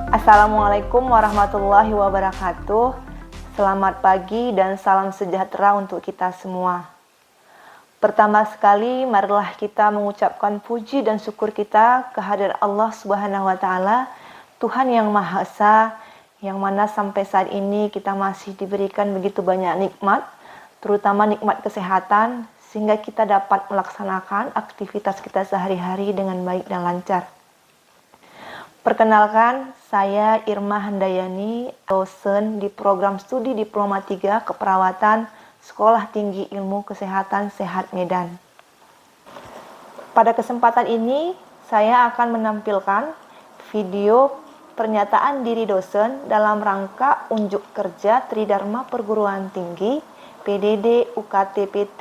Assalamualaikum warahmatullahi wabarakatuh. Selamat pagi dan salam sejahtera untuk kita semua. Pertama sekali, marilah kita mengucapkan puji dan syukur kita kehadirat Allah Subhanahu wa taala, Tuhan yang Maha Esa, yang mana sampai saat ini kita masih diberikan begitu banyak nikmat, terutama nikmat kesehatan, sehingga kita dapat melaksanakan aktivitas kita sehari-hari dengan baik dan lancar. Perkenalkan, saya Irma Handayani, dosen di program studi Diploma 3 Keperawatan Sekolah Tinggi Ilmu Kesehatan Sehat Medan. Pada kesempatan ini, saya akan menampilkan video pernyataan diri dosen dalam rangka unjuk kerja Tridharma Perguruan Tinggi PDD UKT PT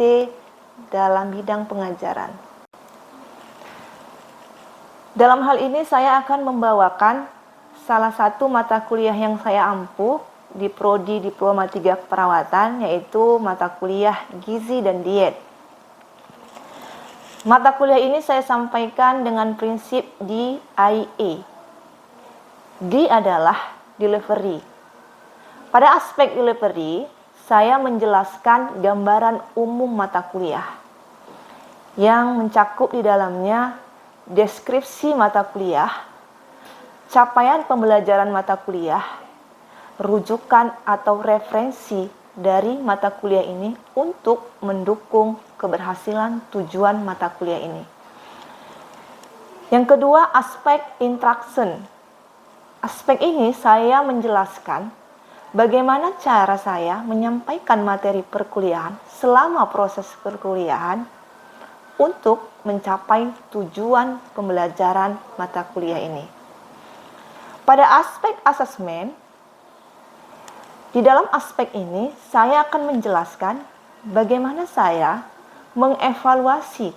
dalam bidang pengajaran. Dalam hal ini saya akan membawakan salah satu mata kuliah yang saya ampuh di Prodi Diploma 3 Keperawatan, yaitu mata kuliah Gizi dan Diet. Mata kuliah ini saya sampaikan dengan prinsip DIA. D adalah delivery. Pada aspek delivery, saya menjelaskan gambaran umum mata kuliah yang mencakup di dalamnya deskripsi mata kuliah, capaian pembelajaran mata kuliah, rujukan atau referensi dari mata kuliah ini untuk mendukung keberhasilan tujuan mata kuliah ini. Yang kedua, aspek instruction. Aspek ini saya menjelaskan bagaimana cara saya menyampaikan materi perkuliahan selama proses perkuliahan untuk mencapai tujuan pembelajaran mata kuliah ini. Pada aspek asesmen, di dalam aspek ini saya akan menjelaskan bagaimana saya mengevaluasi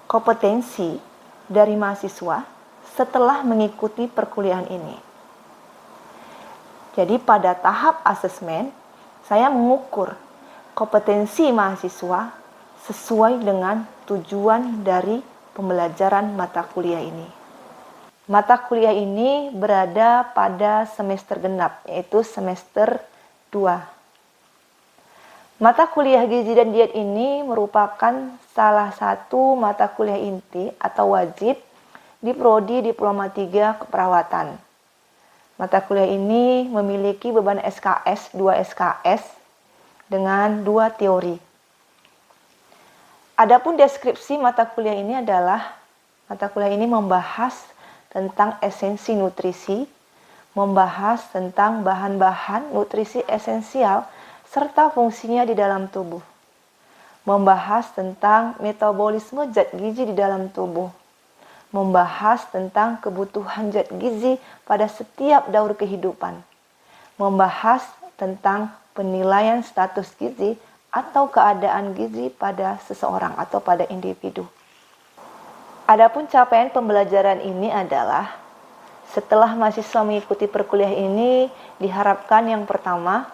kompetensi dari mahasiswa setelah mengikuti perkuliahan ini. Jadi pada tahap asesmen, saya mengukur kompetensi mahasiswa sesuai dengan tujuan dari pembelajaran mata kuliah ini. Mata kuliah ini berada pada semester genap, yaitu semester 2. Mata kuliah Gizi dan Diet ini merupakan salah satu mata kuliah inti atau wajib di Prodi Diploma 3 Keperawatan. Mata kuliah ini memiliki beban SKS 2 SKS dengan 2 teori. Adapun deskripsi mata kuliah ini adalah mata kuliah ini membahas tentang esensi nutrisi, membahas tentang bahan-bahan nutrisi esensial serta fungsinya di dalam tubuh, membahas tentang metabolisme zat gizi di dalam tubuh, membahas tentang kebutuhan zat gizi pada setiap daur kehidupan, membahas tentang penilaian status gizi atau keadaan gizi pada seseorang atau pada individu. Adapun capaian pembelajaran ini adalah setelah mahasiswa mengikuti perkuliahan ini, diharapkan yang pertama,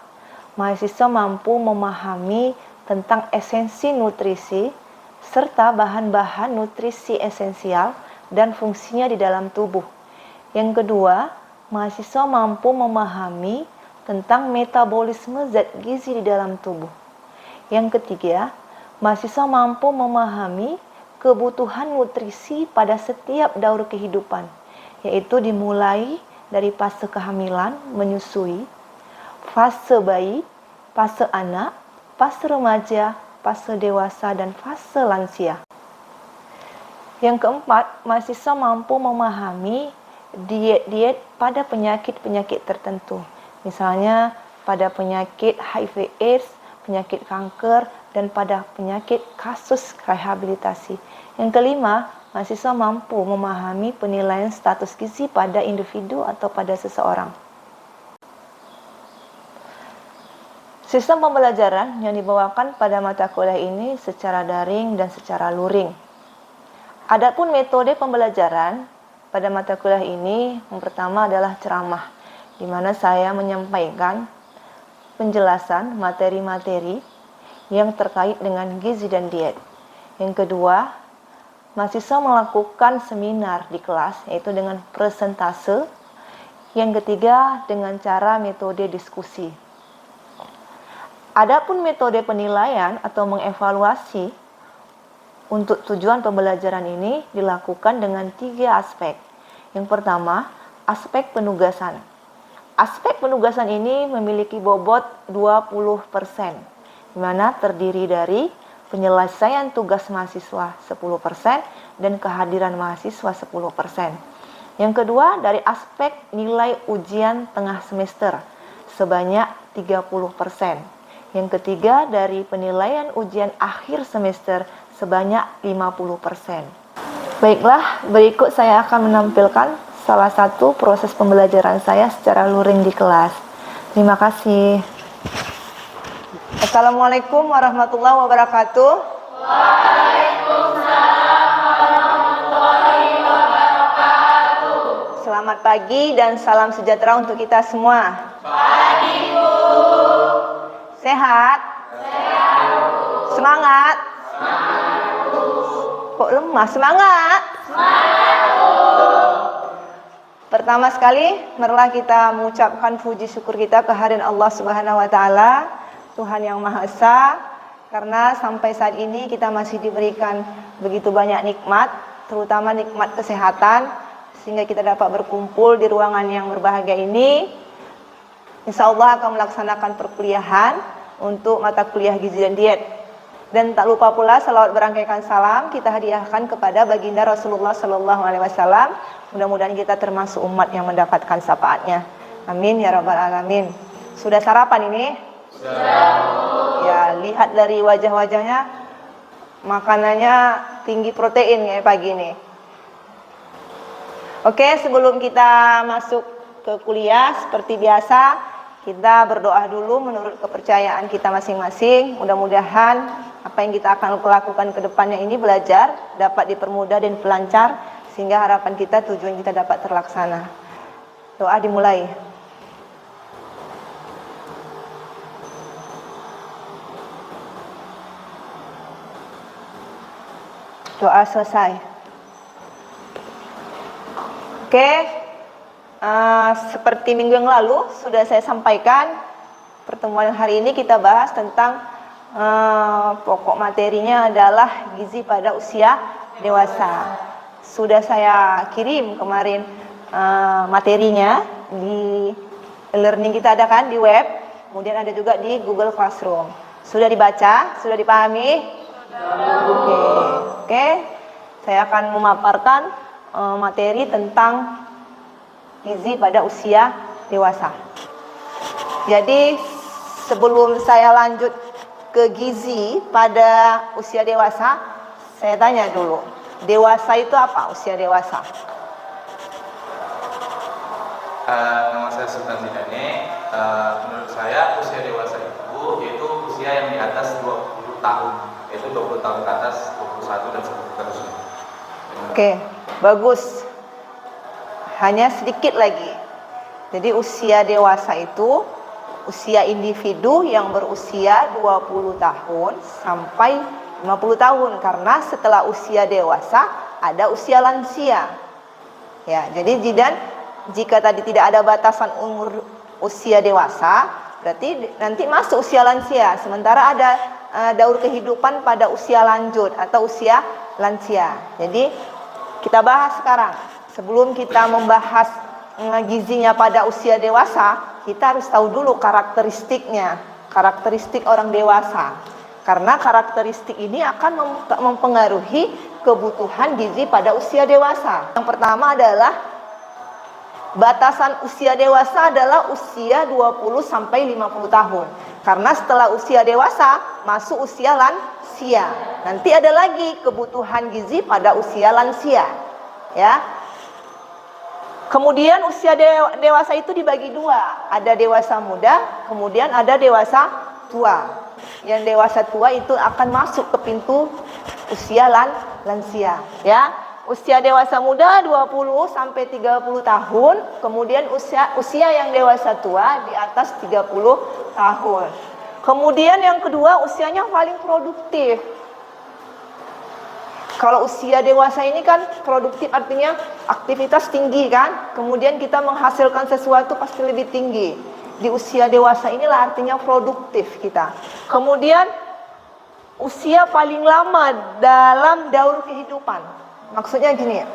mahasiswa mampu memahami tentang esensi nutrisi serta bahan-bahan nutrisi esensial dan fungsinya di dalam tubuh. Yang kedua, mahasiswa mampu memahami tentang metabolisme zat gizi di dalam tubuh. Yang ketiga, mahasiswa mampu memahami kebutuhan nutrisi pada setiap daur kehidupan, yaitu dimulai dari fase kehamilan, menyusui, fase bayi, fase anak, fase remaja, fase dewasa, dan fase lansia. Yang keempat, mahasiswa mampu memahami diet-diet pada penyakit-penyakit tertentu, misalnya pada penyakit HIV/AIDS, penyakit kanker, dan pada penyakit kasus rehabilitasi. Yang kelima, mahasiswa mampu memahami penilaian status gizi pada individu atau pada seseorang. Sistem pembelajaran yang dibawakan pada mata kuliah ini secara daring dan secara luring. Adapun metode pembelajaran pada mata kuliah ini, yang pertama adalah ceramah, di mana saya menyampaikan penjelasan materi-materi yang terkait dengan gizi dan diet. Yang kedua, mahasiswa melakukan seminar di kelas, yaitu dengan presentase Yang ketiga, dengan cara metode diskusi. Adapun metode penilaian atau mengevaluasi untuk tujuan pembelajaran ini dilakukan dengan 3 aspek. Yang pertama, aspek penugasan. Aspek penugasan ini memiliki bobot 20%, di mana terdiri dari penyelesaian tugas mahasiswa 10% dan kehadiran mahasiswa 10%. Yang kedua, dari aspek nilai ujian tengah semester sebanyak 30%. Yang ketiga, dari penilaian ujian akhir semester sebanyak 50%. Baiklah, berikut saya akan menampilkan salah satu proses pembelajaran saya secara luring di kelas. Terima kasih. Assalamualaikum warahmatullahi wabarakatuh. Waalaikumsalam warahmatullahi wabarakatuh. Selamat pagi dan salam sejahtera untuk kita semua. Pagi, Bu. Sehat? Sehat. Semangat? Semangat, Bu. Kok lemah? Semangat? Semangat, Bu. Pertama sekali, marilah kita mengucapkan puji syukur kita kehadiran Allah Subhanahu wa taala, Tuhan yang Maha Esa, karena sampai saat ini kita masih diberikan begitu banyak nikmat, terutama nikmat kesehatan, sehingga kita dapat berkumpul di ruangan yang berbahagia ini. Insya Allah akan melaksanakan perkuliahan untuk mata kuliah gizi dan diet. Dan tak lupa pula salawat berangkaikan salam kita hadiahkan kepada baginda Rasulullah Sallallahu Alaihi Wasallam. Mudah-mudahan kita termasuk umat yang mendapatkan syafaatnya. Amin ya rabbal alamin. Sudah sarapan ini? Sudah. Ya, lihat dari wajah-wajahnya makanannya tinggi protein ya pagi ini. Oke, sebelum kita masuk ke kuliah seperti biasa, kita berdoa dulu menurut kepercayaan kita masing-masing. Mudah-mudahan apa yang kita akan lakukan ke depannya ini belajar dapat dipermudah dan pelancar, sehingga harapan kita, tujuan kita dapat terlaksana. Doa dimulai. Doa selesai. Oke. Seperti minggu yang lalu sudah saya sampaikan, pertemuan hari ini kita bahas tentang pokok materinya adalah gizi pada usia dewasa. Sudah saya kirim kemarin materinya di e-learning kita, ada kan di web, kemudian ada juga di Google Classroom. Sudah dibaca? Sudah dipahami? Oke. Saya akan memaparkan materi tentang gizi pada usia dewasa. Jadi sebelum saya lanjut ke gizi pada usia dewasa, saya tanya dulu, dewasa itu apa? Usia dewasa. Nama saya Sultan Zidane. Menurut saya usia dewasa itu yaitu usia yang di atas 20 tahun, yaitu 20 tahun ke atas, 21 dan seterusnya. Oke, bagus. Hanya sedikit lagi. Jadi usia dewasa itu usia individu yang berusia 20 tahun sampai 50 tahun. Karena setelah usia dewasa ada usia lansia. Ya, jadi jika tadi tidak ada batasan umur usia dewasa, berarti nanti masuk usia lansia. Sementara ada daur kehidupan pada usia lanjut atau usia lansia. Jadi kita bahas sekarang. Sebelum kita membahas gizinya pada usia dewasa, kita harus tahu dulu karakteristiknya, karakteristik orang dewasa. Karena karakteristik ini akan mempengaruhi kebutuhan gizi pada usia dewasa. Yang pertama adalah batasan usia dewasa adalah usia 20 sampai 50 tahun. Karena setelah usia dewasa masuk usia lansia. Nanti ada lagi kebutuhan gizi pada usia lansia. Ya. Kemudian usia dewasa itu dibagi dua. Ada dewasa muda, kemudian ada dewasa tua. Yang dewasa tua itu akan masuk ke pintu usia lansia. Ya. Usia dewasa muda 20 sampai 30 tahun, kemudian usia yang dewasa tua di atas 30 tahun. Kemudian yang kedua, usianya paling produktif. Kalau usia dewasa ini kan produktif, artinya aktivitas tinggi kan, kemudian kita menghasilkan sesuatu pasti lebih tinggi. Di usia dewasa inilah artinya produktif kita. Kemudian usia paling lama dalam daur kehidupan. Maksudnya gini ya.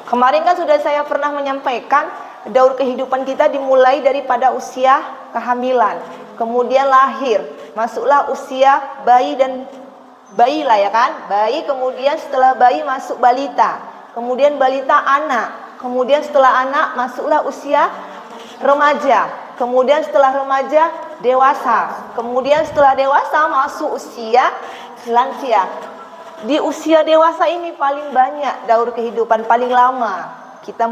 Kemarin kan sudah saya pernah menyampaikan daur kehidupan kita dimulai daripada usia kehamilan, kemudian lahir, masuklah usia bayi dan bayi lah ya kan, bayi, kemudian setelah bayi masuk balita, kemudian balita anak, kemudian setelah anak masuklah usia remaja, kemudian setelah remaja dewasa, kemudian setelah dewasa masuk usia lansia. Di usia dewasa ini paling banyak daur kehidupan, paling lama kita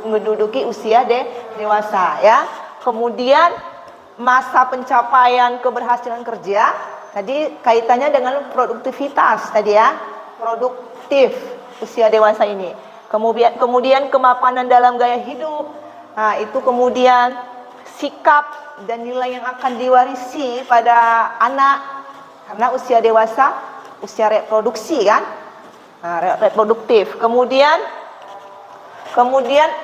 menduduki usia dewasa ya. Kemudian masa pencapaian keberhasilan kerja, tadi kaitannya dengan produktivitas tadi ya, produktif usia dewasa ini. Kemudian kemapanan dalam gaya hidup, nah itu kemudian sikap dan nilai yang akan diwarisi pada anak, karena usia dewasa usia reproduksi kan, nah, reproduktif. Kemudian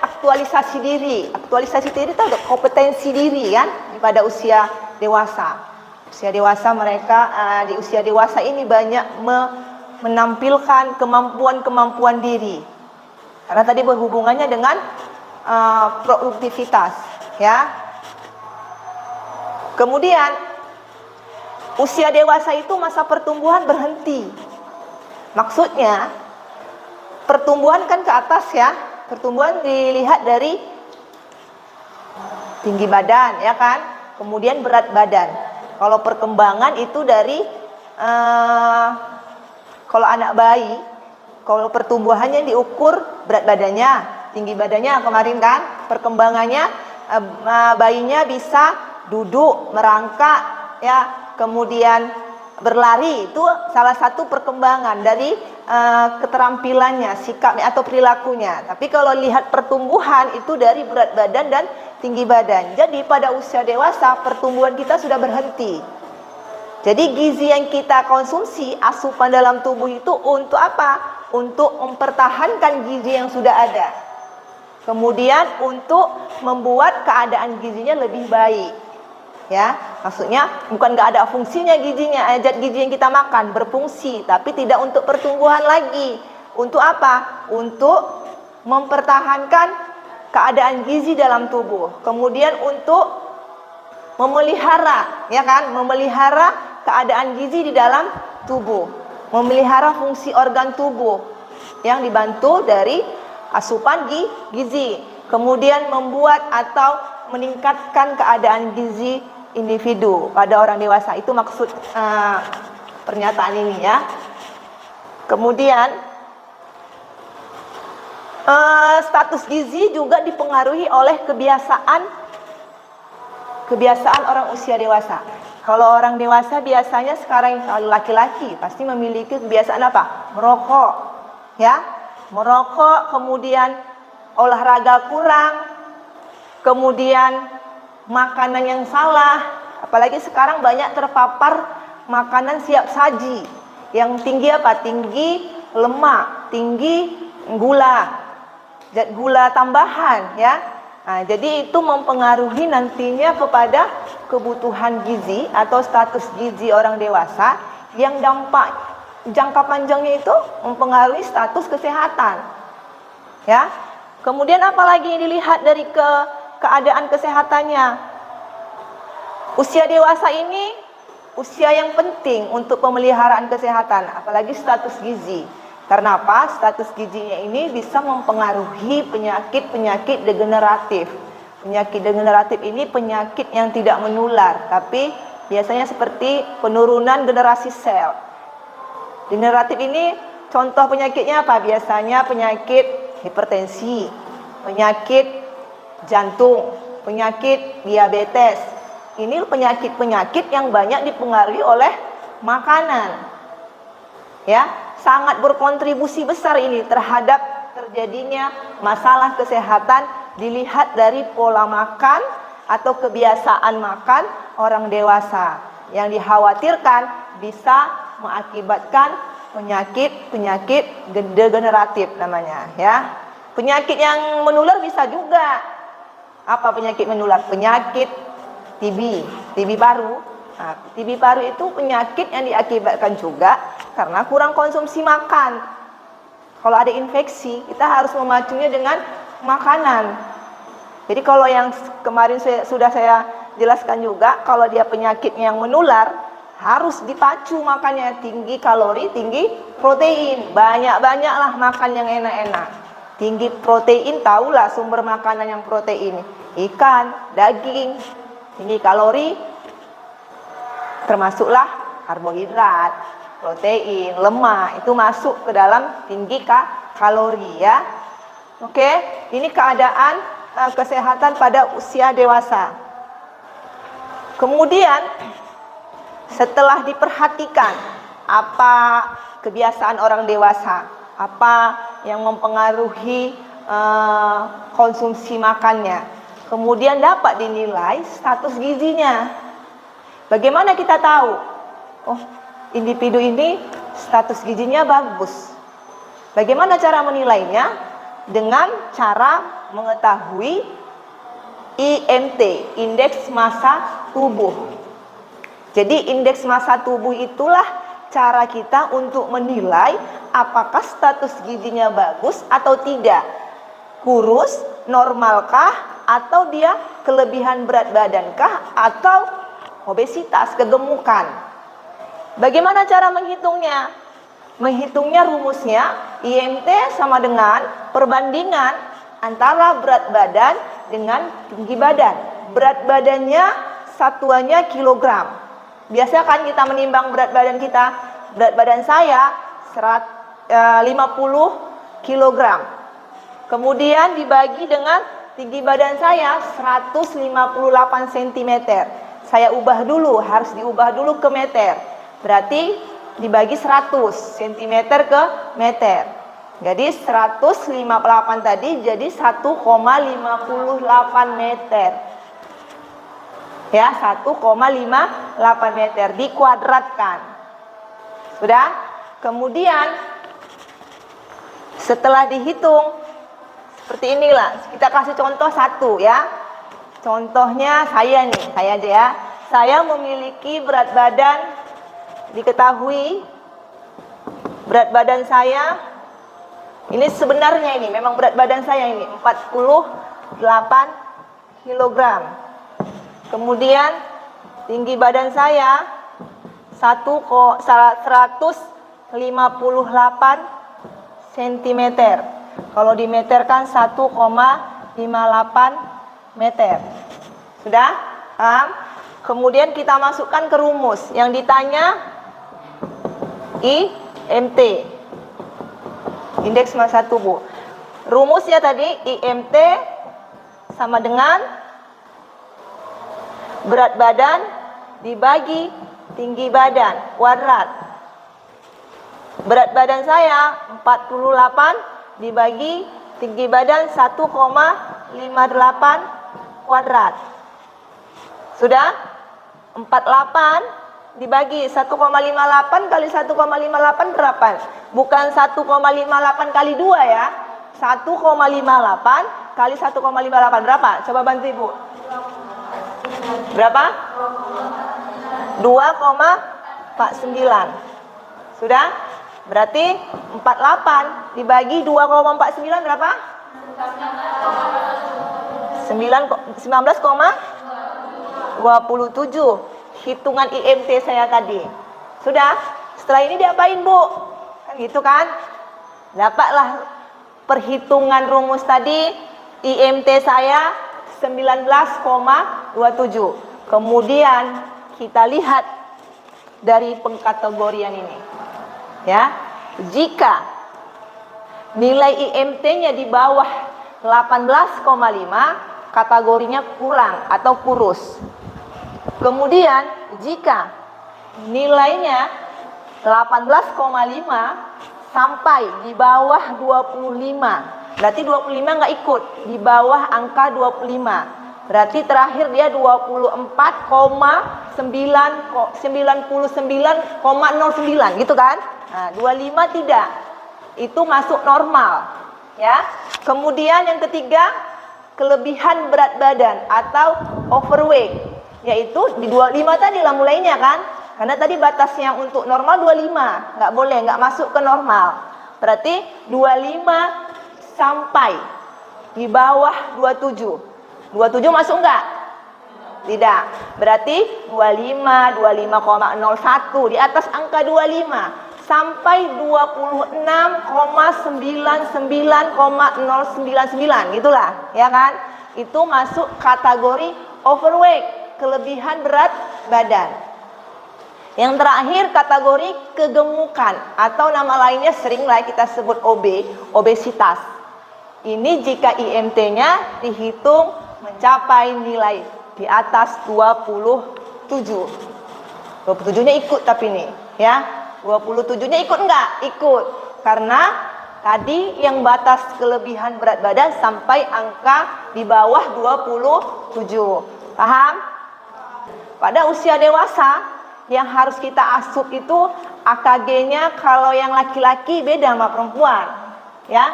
aktualisasi diri itu ada kompetensi diri kan pada usia dewasa. Usia dewasa mereka di usia dewasa ini banyak menampilkan kemampuan diri, karena tadi berhubungannya dengan produktivitas ya. Kemudian usia dewasa itu masa pertumbuhan berhenti. Maksudnya pertumbuhan kan ke atas ya, pertumbuhan dilihat dari tinggi badan ya kan, kemudian berat badan. Kalau perkembangan itu dari kalau anak bayi, kalau pertumbuhannya diukur berat badannya, tinggi badannya kemarin kan, perkembangannya bayinya bisa duduk, merangkak ya, kemudian berlari, itu salah satu perkembangan dari keterampilannya, sikapnya atau perilakunya. Tapi kalau lihat pertumbuhan itu dari berat badan dan tinggi badan. Jadi pada usia dewasa pertumbuhan kita sudah berhenti. Jadi gizi yang kita konsumsi, asupan dalam tubuh itu untuk apa? Untuk mempertahankan gizi yang sudah ada. Kemudian untuk membuat keadaan gizinya lebih baik. Ya, maksudnya bukan nggak ada fungsinya gizinya, zat gizi yang kita makan berfungsi, tapi tidak untuk pertumbuhan lagi. Untuk apa? Untuk mempertahankan keadaan gizi dalam tubuh. Kemudian untuk memelihara, ya kan, memelihara keadaan gizi di dalam tubuh, memelihara fungsi organ tubuh yang dibantu dari asupan gizi. Kemudian membuat atau meningkatkan keadaan gizi individu pada orang dewasa. Itu maksud pernyataan ini ya. Kemudian status gizi juga dipengaruhi oleh kebiasaan orang usia dewasa. Kalau orang dewasa biasanya sekarang kalau laki-laki pasti memiliki kebiasaan apa? Merokok, ya, merokok, kemudian olahraga kurang, kemudian makanan yang salah, apalagi sekarang banyak terpapar makanan siap saji yang tinggi apa? Tinggi lemak, tinggi gula, zat gula tambahan ya. Nah, jadi itu mempengaruhi nantinya kepada kebutuhan gizi atau status gizi orang dewasa yang dampak jangka panjangnya itu mempengaruhi status kesehatan. Ya. Kemudian apalagi yang dilihat dari keadaan kesehatannya. Usia dewasa ini usia yang penting untuk pemeliharaan kesehatan, apalagi status gizi. Karena apa? Status gizinya ini bisa mempengaruhi penyakit-penyakit degeneratif. Penyakit degeneratif ini penyakit yang tidak menular, tapi biasanya seperti penurunan generasi sel. Degeneratif ini contoh penyakitnya apa? Biasanya penyakit hipertensi, penyakit jantung, penyakit diabetes. Ini penyakit-penyakit yang banyak dipengaruhi oleh makanan. Ya, sangat berkontribusi besar ini terhadap terjadinya masalah kesehatan dilihat dari pola makan atau kebiasaan makan orang dewasa yang dikhawatirkan bisa mengakibatkan penyakit degeneratif namanya ya. Penyakit yang menular bisa juga. Apa penyakit menular? Penyakit TB paru. Nah, TB paru itu penyakit yang diakibatkan juga karena kurang konsumsi makan. Kalau ada infeksi, kita harus memacunya dengan makanan. Jadi kalau yang kemarin sudah saya jelaskan juga, kalau dia penyakit yang menular, harus dipacu makannya, tinggi kalori, tinggi protein. Banyak-banyaklah makan yang enak-enak. Tinggi protein, tahulah sumber makanan yang protein. Ikan, daging, tinggi kalori, termasuklah karbohidrat, protein, lemak, itu masuk ke dalam tinggi kalori ya. Oke, ini keadaan kesehatan pada usia dewasa. Kemudian setelah diperhatikan apa kebiasaan orang dewasa, apa yang mempengaruhi konsumsi makannya, kemudian dapat dinilai status gizinya. Bagaimana kita tahu? Oh, individu ini status gizinya bagus. Bagaimana cara menilainya? Dengan cara mengetahui IMT, indeks massa tubuh. Jadi indeks massa tubuh itulah cara kita untuk menilai apakah status gizinya bagus atau tidak. Kurus, normalkah, atau dia kelebihan berat badankah, atau obesitas, kegemukan. Bagaimana cara menghitungnya? Menghitungnya rumusnya IMT sama dengan perbandingan antara berat badan dengan tinggi badan. Berat badannya satuannya kilogram. Biasa kan kita menimbang berat badan kita. Berat badan saya 50 kilogram. Kemudian dibagi dengan tinggi badan saya 158 cm. Saya ubah dulu, harus diubah dulu ke meter. Berarti dibagi 100 cm ke meter. Jadi 158 tadi jadi 1,58 meter. Ya, 1,58 meter dikuadratkan. Sudah? Kemudian setelah dihitung seperti inilah. Kita kasih contoh satu ya. Contohnya saya nih, saya aja ya. Saya memiliki berat badan, diketahui berat badan saya ini sebenarnya ini memang berat badan saya ini 48 kilogram. Kemudian tinggi badan saya 158 cm. Kalau dimeterkan 1,58 meter. Sudah? Paham? Kemudian kita masukkan ke rumus. Yang ditanya IMT, indeks massa tubuh. Rumusnya tadi IMT sama dengan berat badan dibagi tinggi badan kuadrat. Berat badan saya 48 dibagi tinggi badan 1,58 kuadrat. Sudah? 48 dibagi 1,58 kali 1,58 berapa? Bukan 1,58 kali 2 ya. 1,58 kali 1,58 berapa? Coba bantu Ibu. Berapa? 2,49. Sudah? Berarti 48 dibagi 2,49 berapa? 19,27. Hitungan IMT saya tadi. Sudah? Setelah ini diapain, Bu? Kan gitu kan? Dapatlah perhitungan rumus tadi. IMT saya 19,27. Kemudian kita lihat dari pengkategorian ini. Ya. Jika nilai IMT-nya di bawah 18,5, kategorinya kurang atau kurus. Kemudian jika nilainya 18,5 sampai di bawah 25, berarti 25 nggak ikut, di bawah angka 25. Berarti terakhir dia 24,99,09 gitu kan? Nah, 25 tidak. Itu masuk normal, ya. Kemudian yang ketiga, kelebihan berat badan atau overweight, yaitu di 25 tadi lah mulainya kan. Karena tadi batasnya untuk normal 25, nggak boleh, nggak masuk ke normal. Berarti 25 sampai di bawah 27. 27 masuk nggak? Tidak. Berarti 25, 25,01 di atas angka 25 sampai 26,99,099 gitulah, ya kan? Itu masuk kategori overweight, kelebihan berat badan. Yang terakhir kategori kegemukan atau nama lainnya seringlah kita sebut obesitas. Ini jika IMT-nya dihitung mencapai nilai di atas 27. 27-nya ikut tapi nih, ya. 27-nya ikut enggak? Ikut. Karena tadi yang batas kelebihan berat badan sampai angka di bawah 27. Paham? Pada usia dewasa yang harus kita asup itu AKG-nya kalau yang laki-laki beda sama perempuan, ya.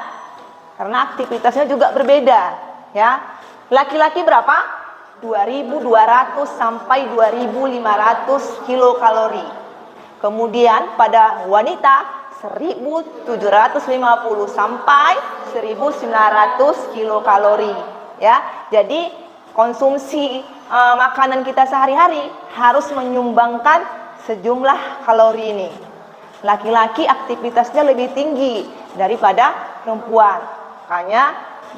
Karena aktivitasnya juga berbeda, ya. Laki-laki berapa? 2.200 sampai 2.500 kilokalori. Kemudian pada wanita 1.750 sampai 1.900 kilokalori, ya. Jadi konsumsi makanan kita sehari-hari harus menyumbangkan sejumlah kalori ini. Laki-laki aktivitasnya lebih tinggi daripada perempuan, makanya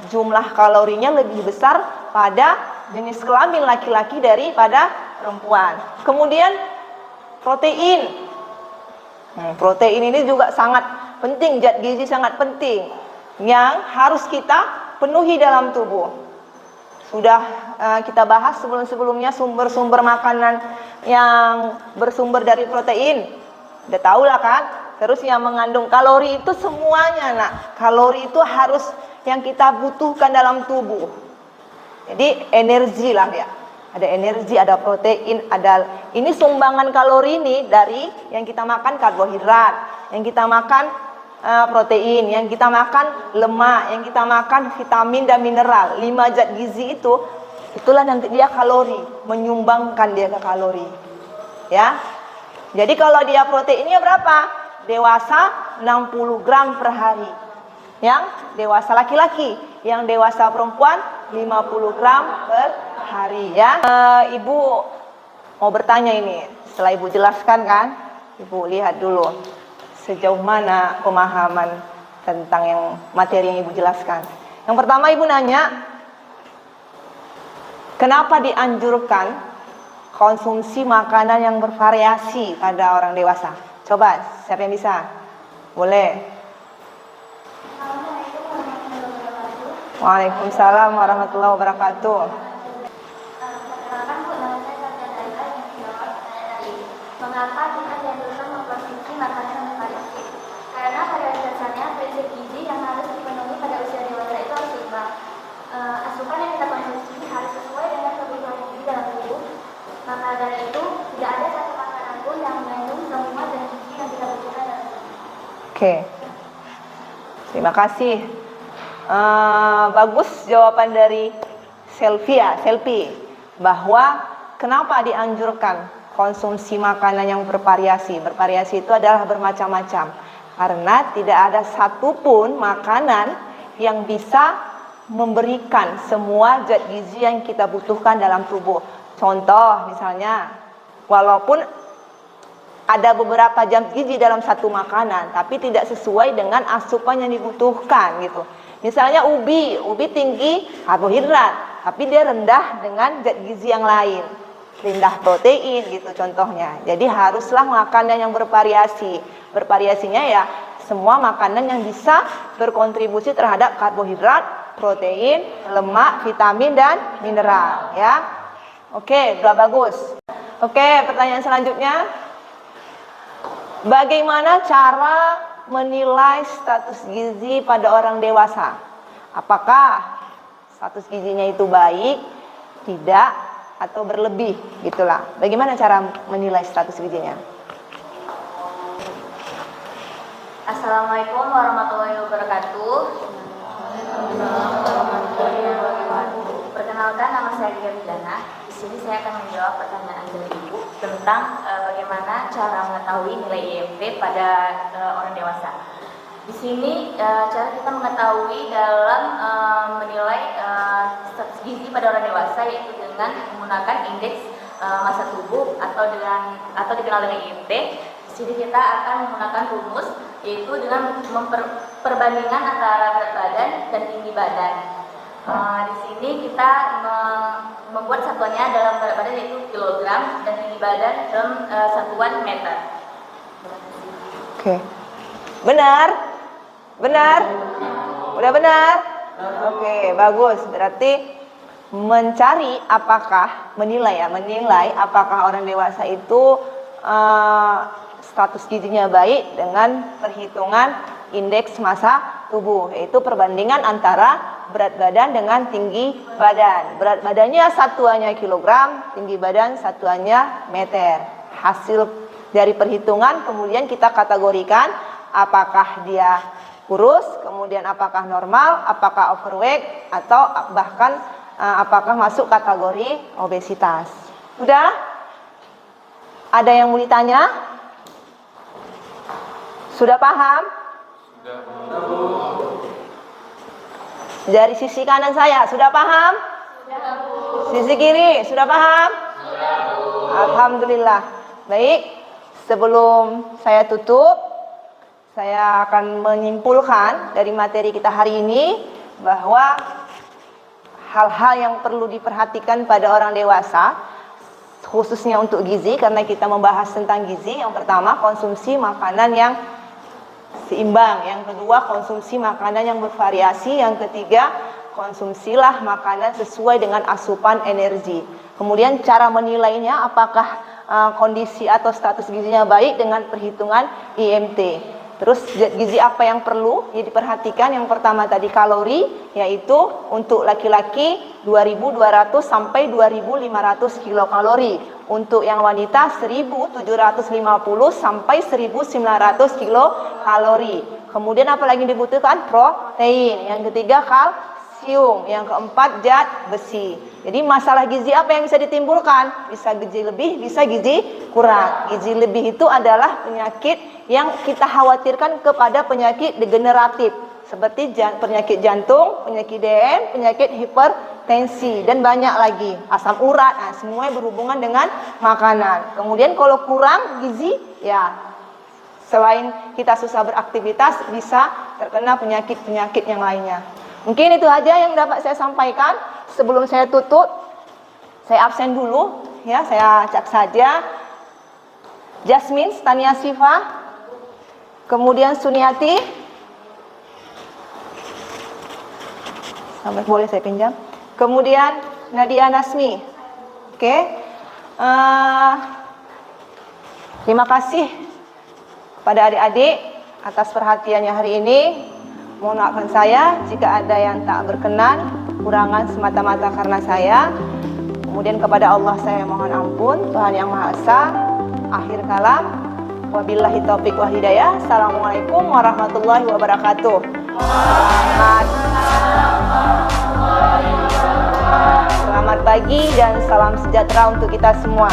jumlah kalorinya lebih besar pada jenis kelamin laki-laki daripada perempuan. Kemudian protein. Protein ini juga sangat penting, zat gizi sangat penting yang harus kita penuhi dalam tubuh. Sudah kita bahas sebelum-sebelumnya sumber-sumber makanan yang bersumber dari protein. Udah tahu lah kan? Terus yang mengandung kalori itu semuanya, nak. Kalori itu harus yang kita butuhkan dalam tubuh. Jadi energi lah ya. Ada energi, ada protein, ada ini sumbangan kalori ini dari yang kita makan karbohidrat, yang kita makan protein, yang kita makan lemak, yang kita makan vitamin dan mineral. 5 zat gizi itu, itulah nanti dia kalori, menyumbangkan dia ke kalori. Ya. Jadi kalau dia proteinnya berapa? Dewasa 60 gram per hari. Yang dewasa laki-laki, yang dewasa perempuan 50 gram per hari, ya. Ibu mau bertanya ini, setelah Ibu jelaskan kan? Ibu lihat dulu sejauh mana pemahaman tentang yang materi yang Ibu jelaskan. Yang pertama Ibu nanya, kenapa dianjurkan konsumsi makanan yang bervariasi pada orang dewasa? Coba, siapa yang bisa? Boleh. Waalaikumsalam warahmatullahi wabarakatuh. Mengapa kita dianjurkan mengkonsumsi makanan yang bervariasi? Karena pada dasarnya prinsip gizi yang harus dipenuhi pada usia dewasa itu harus seimbang. Asupan yang kita konsumsi harus sesuai dengan kebutuhan gizi dalam tubuh. Maka dari itu tidak ada satu makanan pun yang mengandung semua zat gizi yang kita butuhkan dalam tubuh. Oke, terima kasih. Bagus jawaban dari Selfie, bahwa kenapa dianjurkan konsumsi makanan yang bervariasi. Bervariasi itu adalah bermacam-macam, karena tidak ada satupun makanan yang bisa memberikan semua zat gizi yang kita butuhkan dalam tubuh. Contoh misalnya, walaupun ada beberapa zat gizi dalam satu makanan, tapi tidak sesuai dengan asupan yang dibutuhkan gitu. Misalnya ubi tinggi karbohidrat, tapi dia rendah dengan zat gizi yang lain, rendah protein gitu contohnya. Jadi haruslah makanan yang bervariasi. Bervariasinya ya semua makanan yang bisa berkontribusi terhadap karbohidrat, protein, lemak, vitamin dan mineral, ya. Oke, sudah bagus. Oke, pertanyaan selanjutnya. Bagaimana cara menilai status gizi pada orang dewasa? Apakah status gizinya itu baik, tidak, atau berlebih, gitulah. Bagaimana cara menilai status gizinya? Assalamualaikum warahmatullahi wabarakatuh. Perkenalkan, nama saya Gia Pidana. Di sini saya akan menjawab pertanyaan dari Ibu tentang bagaimana cara mengetahui nilai IMT pada orang dewasa. Di sini cara kita mengetahui dalam menilai status gizi pada orang dewasa yaitu dengan menggunakan indeks massa tubuh atau dikenal dengan IMT. Di sini kita akan menggunakan rumus yaitu dengan perbandingan antara berat badan dan tinggi badan. Di sini kita membuat satuannya dalam berat badan yaitu kilogram dan tinggi badan dalam satuan meter. Oke. Benar? Benar? Udah benar? Oke, bagus. Berarti menilai apakah orang dewasa itu status gizinya baik dengan perhitungan indeks massa tubuh, yaitu perbandingan antara berat badan dengan tinggi badan. Berat badannya satuannya kilogram, tinggi badan satuannya meter. Hasil dari perhitungan kemudian kita kategorikan apakah dia kurus, kemudian apakah normal, apakah overweight, atau bahkan apakah masuk kategori obesitas. Sudah? Ada yang mau ditanya? Sudah paham? Dari sisi kanan saya, sudah paham? Sisi kiri, sudah paham? Alhamdulillah. Baik, sebelum saya tutup, saya akan menyimpulkan dari materi kita hari ini bahwa hal-hal yang perlu diperhatikan pada orang dewasa, khususnya untuk gizi, karena kita membahas tentang gizi. Yang pertama, konsumsi makanan yang seimbang. Yang kedua, konsumsi makanan yang bervariasi. Yang ketiga, konsumsilah makanan sesuai dengan asupan energi. Kemudian cara menilainya apakah kondisi atau status gizinya baik dengan perhitungan IMT. Terus gizi apa yang perlu diperhatikan? Yang pertama tadi kalori, yaitu untuk laki-laki 2.200 sampai 2.500 kilokalori. Untuk yang wanita 1.750 sampai 1.900 kilokalori. Kemudian apa lagi dibutuhkan? Protein. Yang ketiga kalsium. Yang keempat zat besi. Jadi masalah gizi apa yang bisa ditimbulkan? Bisa gizi lebih, bisa gizi kurang. Gizi lebih itu adalah penyakit yang kita khawatirkan kepada penyakit degeneratif seperti penyakit jantung, penyakit DM, penyakit hipertensi, dan banyak lagi, asam urat. Nah, semuanya berhubungan dengan makanan. Kemudian kalau kurang gizi, ya selain kita susah beraktivitas, bisa terkena penyakit-penyakit yang lainnya. Mungkin itu aja yang dapat saya sampaikan. Sebelum saya tutup, saya absen dulu, ya, saya cek saja. Jasmine Tania Siva, kemudian Suniati, sampai boleh saya pinjam. Kemudian Nadia Nasmi. Oke. Terima kasih kepada adik-adik atas perhatiannya hari ini. Mohon maafkan saya jika ada yang tak berkenan, kurangan semata-mata karena saya. Kemudian kepada Allah saya mohon ampun, Tuhan Yang Maha Esa. Akhir kalam, wabillahi taufiq wal hidayah. Assalamualaikum warahmatullahi wabarakatuh. Selamat pagi dan salam sejahtera untuk kita semua.